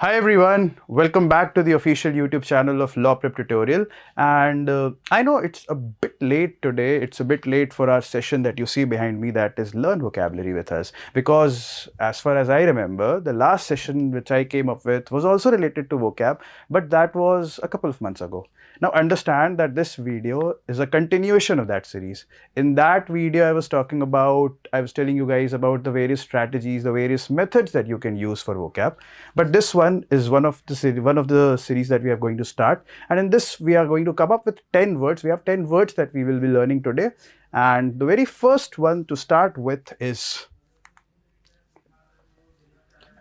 Hi everyone, welcome back to the official YouTube channel of Law Prep Tutorial. And I know it's a bit late today. It's a bit late for our session that you see behind me, that is Learn Vocabulary with us. Because as far as I remember, the last session which I came up with was also related to vocab, but that was a couple of months ago. Now understand that this video is a continuation of that series. In that video, I was telling you guys about the various strategies, the various methods that you can use for vocab. But this one is one of the series that we are going to start. And in this, we are going to come up with 10 words. We have 10 words that we will be learning today. And the very first one to start with is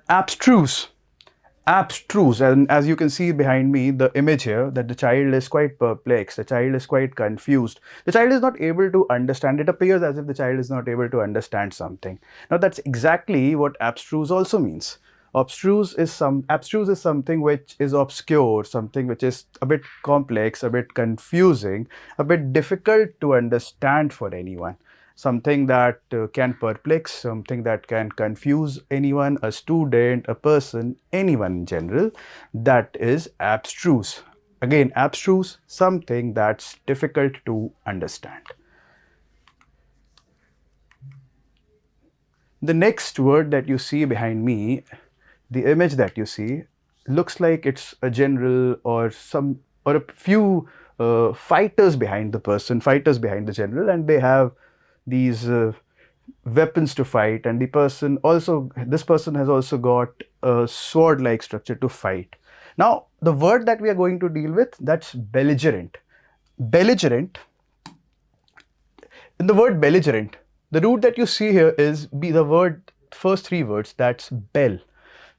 abstruse. Abstruse, and as you can see behind me, the image here, that the child is quite perplexed, the child is quite confused, the child is not able to understand. It appears as if the child is not able to understand something. Now that's exactly what abstruse also means. Abstruse is something which is obscure, something which is a bit complex, a bit confusing, a bit difficult to understand for anyone. Something that can perplex, something that can confuse anyone, a student, a person, anyone in general. That is abstruse. Again, abstruse, something that's difficult to understand. The next word that you see behind me, the image that you see, looks like it's a general or a few fighters behind the person, fighters behind the general, and they have these weapons to fight, and this person has also got a sword-like structure to fight. Now, the word that we are going to deal with, that's belligerent. Belligerent. In the word belligerent, the root that you see here is the first three words, that's bell.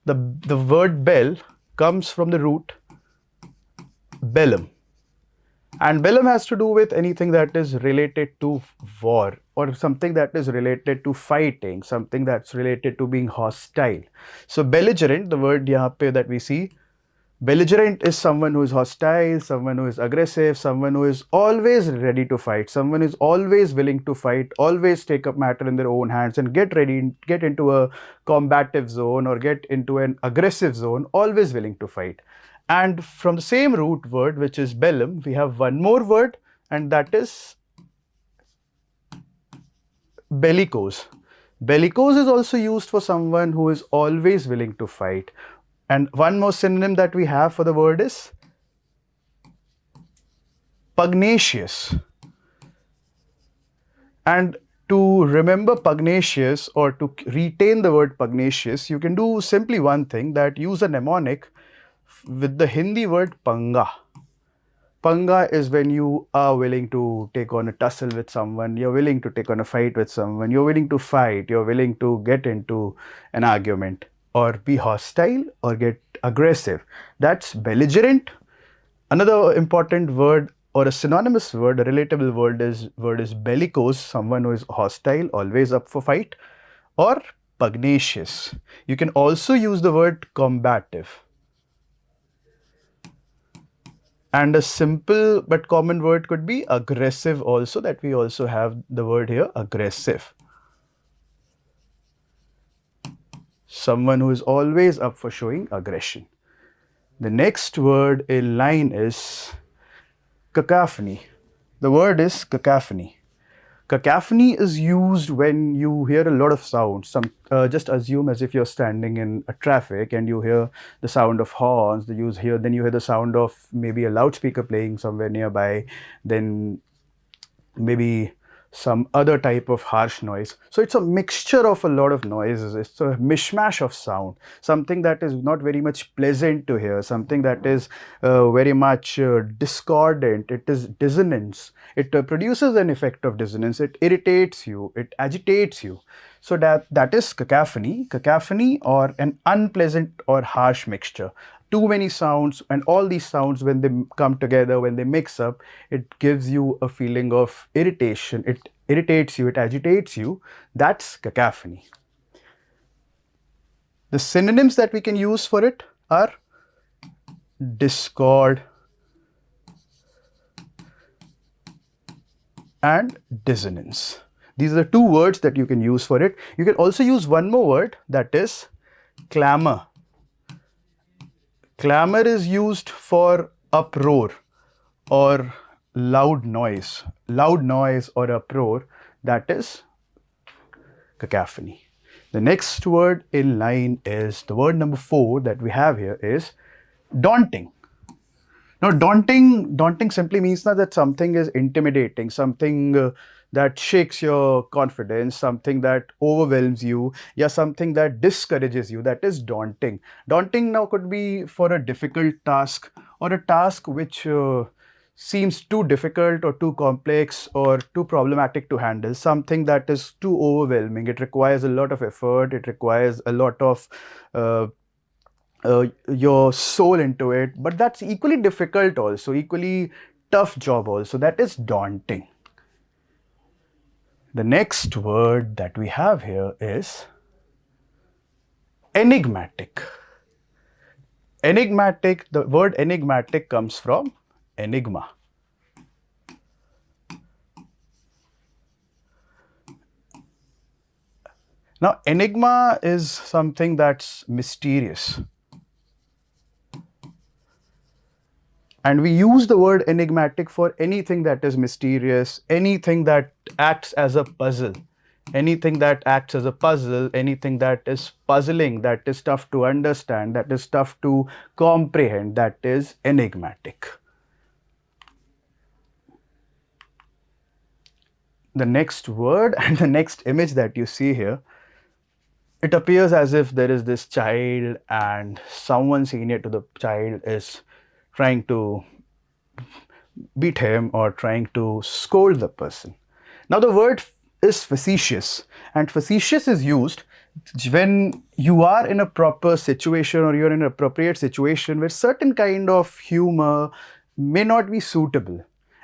The word bell comes from the root bellum. And bellum has to do with anything that is related to war, or something that is related to fighting, something that's related to being hostile. So belligerent, the word yahan pe that we see, belligerent is someone who is hostile, someone who is aggressive, someone who is always ready to fight, someone who is always willing to fight, always take up matter in their own hands and get into a combative zone or get into an aggressive zone, always willing to fight. And from the same root word, which is bellum, we have one more word, and that is bellicose. Bellicose is also used for someone who is always willing to fight. And one more synonym that we have for the word is pugnacious. And to remember pugnacious, or to retain the word pugnacious, you can do simply one thing, that use a mnemonic with the Hindi word panga. Panga is when you are willing to take on a tussle with someone, you're willing to take on a fight with someone, you're willing to fight, you're willing to get into an argument, or be hostile, or get aggressive. That's belligerent. Another important word, or a synonymous word, a relatable word is bellicose, someone who is hostile, always up for fight, or pugnacious. You can also use the word combative. And a simple but common word could be aggressive also, that we also have the word here, aggressive. Someone who is always up for showing aggression. The next word in line is cacophony. The word is cacophony. Cacophony is used when you hear a lot of sounds. Just assume as if you're standing in a traffic and you hear the sound of horns. Then you hear the sound of maybe a loudspeaker playing somewhere nearby. Then maybe some other type of harsh noise. So it's a mixture of a lot of noises. It's a mishmash of sound, something that is not very much pleasant to hear, something that is very much discordant. It is dissonance. It produces an effect of dissonance. It irritates you, it agitates you. So that is cacophony, or an unpleasant or harsh mixture. Too many sounds, and all these sounds, when they come together, when they mix up, it gives you a feeling of irritation. It irritates you, it agitates you. That's cacophony. The synonyms that we can use for it are discord and dissonance. These are the two words that you can use for it. You can also use one more word, that is clamor. Clamor is used for uproar or loud noise or uproar, that is cacophony. The next word in line is the word number 4 that we have here is daunting. Now, daunting simply means that something is intimidating, something that shakes your confidence, something that overwhelms you, yeah, something that discourages you. That is daunting. Daunting now could be for a difficult task or a task which seems too difficult or too complex or too problematic to handle, something that is too overwhelming. It requires a lot of effort, it requires a lot of your soul into it, but that's equally difficult also, equally tough job also. That is daunting. The next word that we have here is enigmatic. Enigmatic, the word enigmatic comes from enigma. Now, enigma is something that's mysterious. And we use the word enigmatic for anything that is mysterious, anything that acts as a puzzle, anything that acts as a puzzle, anything that is puzzling, that is tough to understand, that is tough to comprehend, that is enigmatic. The next word and the next image that you see here, it appears as if there is this child and someone senior to the child is trying to beat him or trying to scold the person. Now, the word is facetious, and facetious is used when you are in a proper situation or you're in an appropriate situation where certain kind of humor may not be suitable,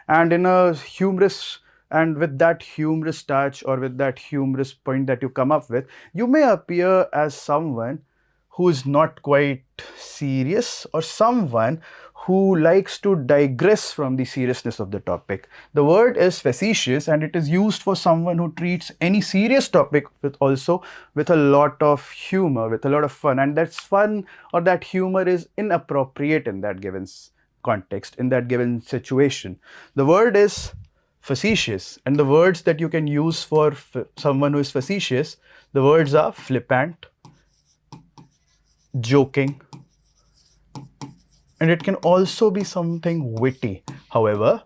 and in a humorous and with that humorous touch or with that humorous point that you come up with, you may appear as someone who is not quite serious or someone who likes to digress from the seriousness of the topic. The word is facetious, and it is used for someone who treats any serious topic with a lot of humor, with a lot of fun, and that's fun or that humor is inappropriate in that given context, in that given situation. The word is facetious, and the words that you can use for someone who is facetious, the words are flippant, joking, and it can also be something witty. However,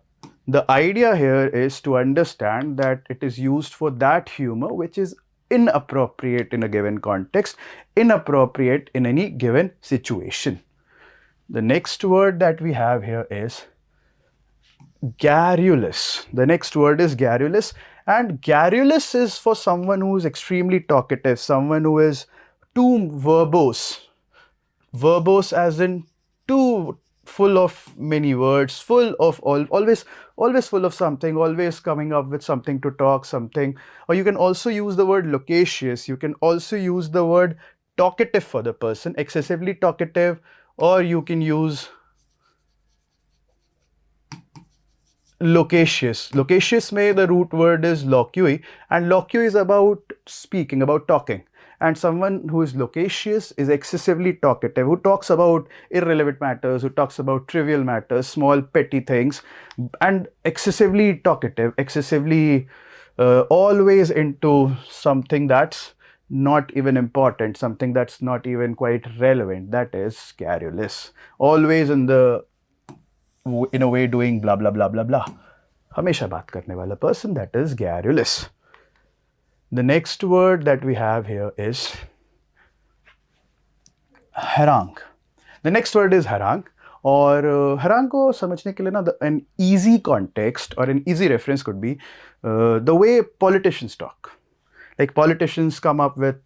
the idea here is to understand that it is used for that humor which is inappropriate in a given context, inappropriate in any given situation. The next word that we have here is garrulous. The next word is garrulous, and garrulous is for someone who is extremely talkative, someone who is too verbose. Verbose as in too full of many words, full of always full of something, always coming up with something to talk, something. Or you can also use the word loquacious, you can also use the word talkative for the person, excessively talkative, or you can use loquacious. Loquacious may the root word is loqui, and loqui is about speaking, about talking. And someone who is loquacious is excessively talkative, who talks about irrelevant matters, who talks about trivial matters, small petty things, and excessively talkative, excessively always into something that's not even important, something that's not even quite relevant. That is garrulous. Always in a way doing blah blah blah blah blah. हमेशा बात करने वाला person, that is garrulous. The next word that we have here is harang. The next word is harang. और harang को समझने के लिए ना an easy context or an easy reference could be the way politicians talk. Like politicians come up with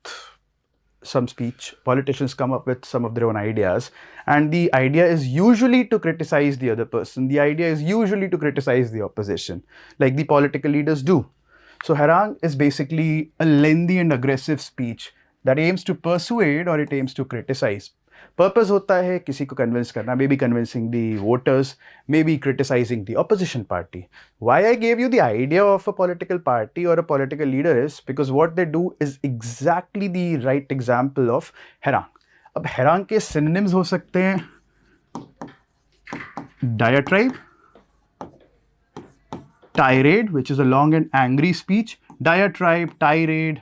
some speech, politicians come up with some of their own ideas, and the idea is usually to criticize the other person. The idea is usually to criticize the opposition, like the political leaders do. So harang is basically a lengthy and aggressive speech that aims to persuade or it aims to criticize. Purpose होता है किसी को convince करना, maybe convincing the voters, maybe criticizing the opposition party. Why I gave you the idea of a political party or a political leader is because what they do is exactly the right example of harang. अब harang के synonyms हो सकते हैं diatribe, tirade, which is a long and angry speech, diatribe, tirade,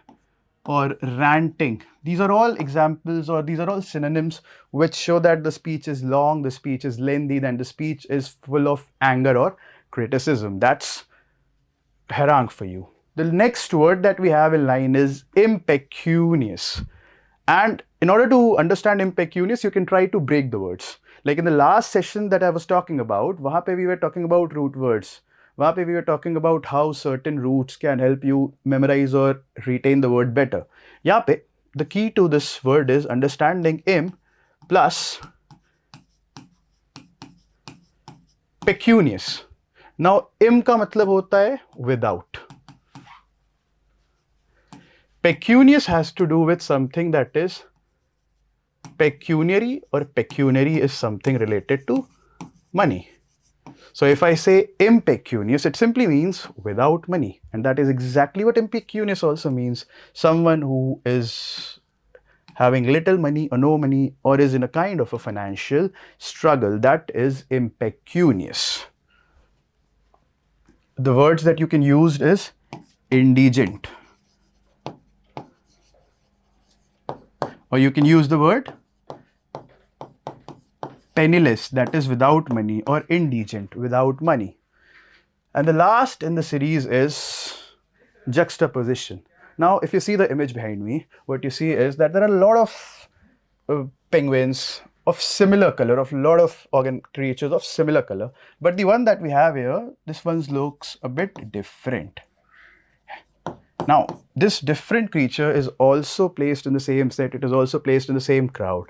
or ranting. These are all examples, or these are all synonyms which show that the speech is long, the speech is lengthy, and the speech is full of anger or criticism. That's harang for you. The next word that we have in line is impecunious. And in order to understand impecunious, you can try to break the words. Like in the last session that I was talking about, wahan pe we were talking about root words. Wahan pe we were talking about how certain roots can help you memorize or retain the word better. Yahan pe, the key to this word is understanding im plus pecunious. Now, im का मतलब होता है without. Pecunious has to do with something that is pecuniary, or pecuniary is something related to money. So if I say impecunious, it simply means without money. And that is exactly what impecunious also means. Someone who is having little money or no money, or is in a kind of a financial struggle, that is impecunious. The words that you can use is indigent. Or you can use the word penniless, that is without money, or indigent, without money. And the last in the series is juxtaposition. Now, if you see the image behind me, what you see is that there are a lot of penguins of similar color, of a lot of organ creatures of similar color. But the one that we have here, this one looks a bit different. Now, this different creature is also placed in the same set. It is also placed in the same crowd.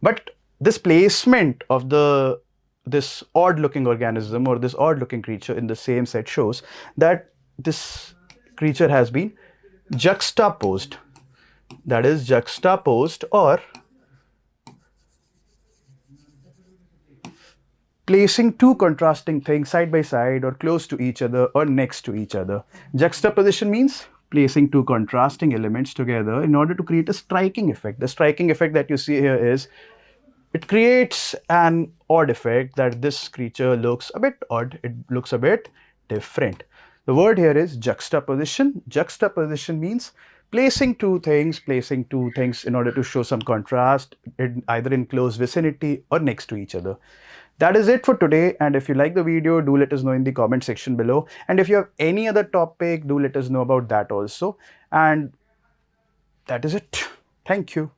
But this placement of this odd-looking organism, or this odd-looking creature in the same set, shows that this creature has been juxtaposed. That is juxtaposed, or placing two contrasting things side by side, or close to each other, or next to each other. Juxtaposition means placing two contrasting elements together in order to create a striking effect. The striking effect that you see here is, it creates an odd effect that this creature looks a bit odd, it looks a bit different. The word here is juxtaposition. Juxtaposition means placing two things in order to show some contrast, either in close vicinity or next to each other. That is it for today, and if you like the video, do let us know in the comment section below. And if you have any other topic, do let us know about that also. And that is it. Thank you.